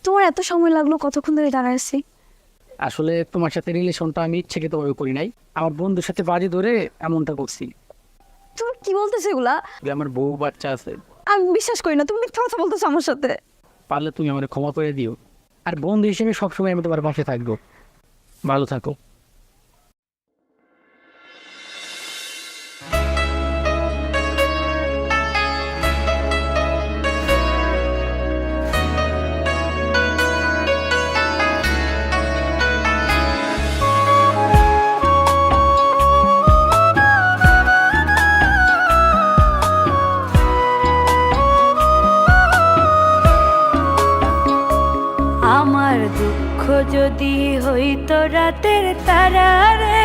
তোমার এত সময় লাগলো? কতক্ষণ ধরে দাঁড়ায় আছি। আসলে তোমার সাথে রিলেশনটা আমি ইচ্ছাকৃতভাবে করি নাই, আমার বন্ধুর সাথে বাজি ধরে এমনটা করছি। তুমি কি বলতেছো এগুলা? যে আমার বউ বাচ্চা আছে। আমি বিশ্বাস করি না, তুমি মিথ্যা কথা বলতেছো আমার সাথে। পারলে তুমি আমার ক্ষমা করে দিও, আর বন্ধু হিসেবে সবসময় আমি তোমার পাশে থাকবো। ভালো থাকো। আমার দুঃখ যদি হইতো রাতের তারা রে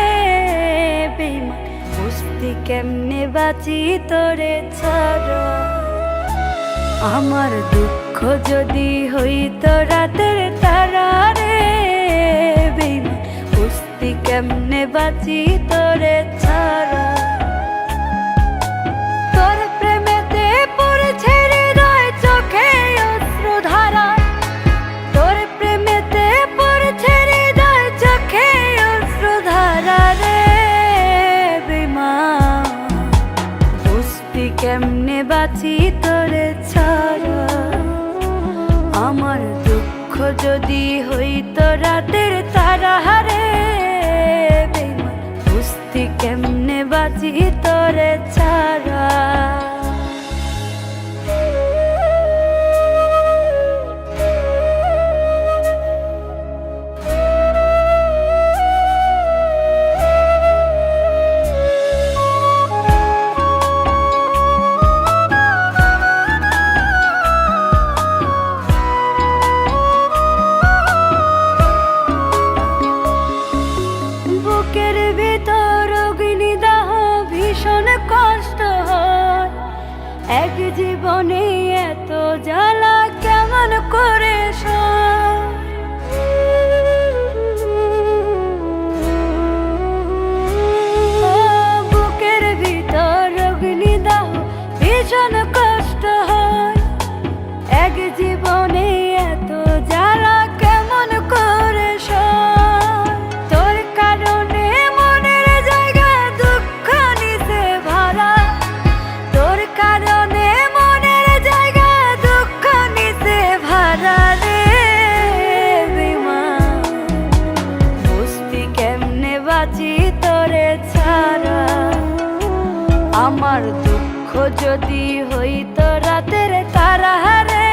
বেঈমান, বুঝতি কেমনে বাঁচি তোরে ছাড়া। আমার দুঃখ যদি হইতো রাতের তারা রে বেঈমান, বুঝতি কেমনে বাঁচি তোরে ছাড়া। তোর প্রেমেতে পড়েছে হৃদয় চোখে অশ্রুধারা, তোর প্রেমেতে পড়েছে হৃদয় চোখে অশ্রুধারা রে বেঈমান, বুঝতি কেমনে বাঁচি তোরে ছাড়া। আমার দুঃখ যদি হইতো রাতের তারা রে বেঈমান, বুঝতি কেমনে বাঁচি তোরে ছাড়া। বুকের ভিতর অগ্নিদাহ ভীষণ কষ্ট হয়, এক জীবনে এত জ্বালা কেমন করে সয়। ও বুকের ভিতর অগ্নিদাহ ভীষণ কষ্ট হয়, এক জীবনে এত জ্বালা কেমন করে সয়। তোর কারণে মনের জায়গা দুঃখ নিতে ভরা, তোর কারণে মনের জায়গা দুঃখ নিতে ভরা রে বেঈমান, বুঝতি কেমনে বাঁচি তোরে ছাড়া। আমার দুঃখ যদি হইতো রাতের তারা রে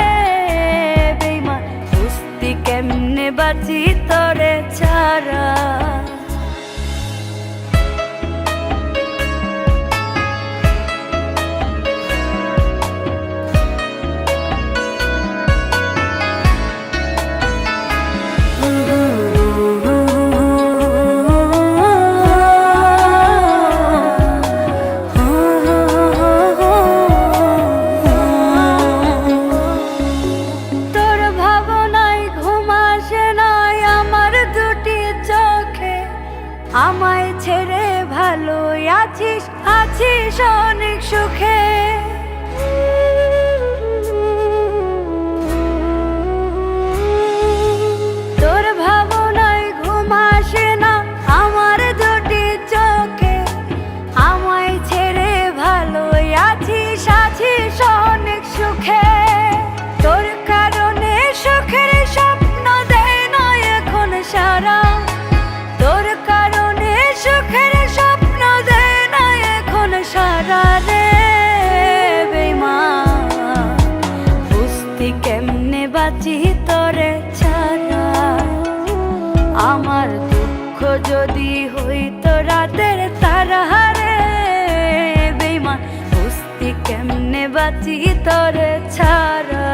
বেঈমান, বুঝতি কেমনে বাঁচি তোরে ছাড়া। তোর ভাবনায় ঘুম আসে নাই আমার দুটি চোখে, আমায় ছেড়ে ভালো আছিস আছিস অনেক সুখে। তোর ভাবনায় ঘুম আসে না আমার দুটি চোখে, আমায় ছেড়ে ভালো আছিস আছিস অনেক সুখে। তোর কারণে সুখের স্বপ্ন দেয় না এখন সারা, তোর কারণে সুখের স্বপ্ন দেয় না এখন সারা রে বেঈমান, বুঝতি কেমনে বাঁচি তোরে ছাড়া। আমার দুঃখ যদি হইতো রাতের তারা রে বেঈমান, বুঝতি কেমনে বাঁচি তোরে ছাড়া।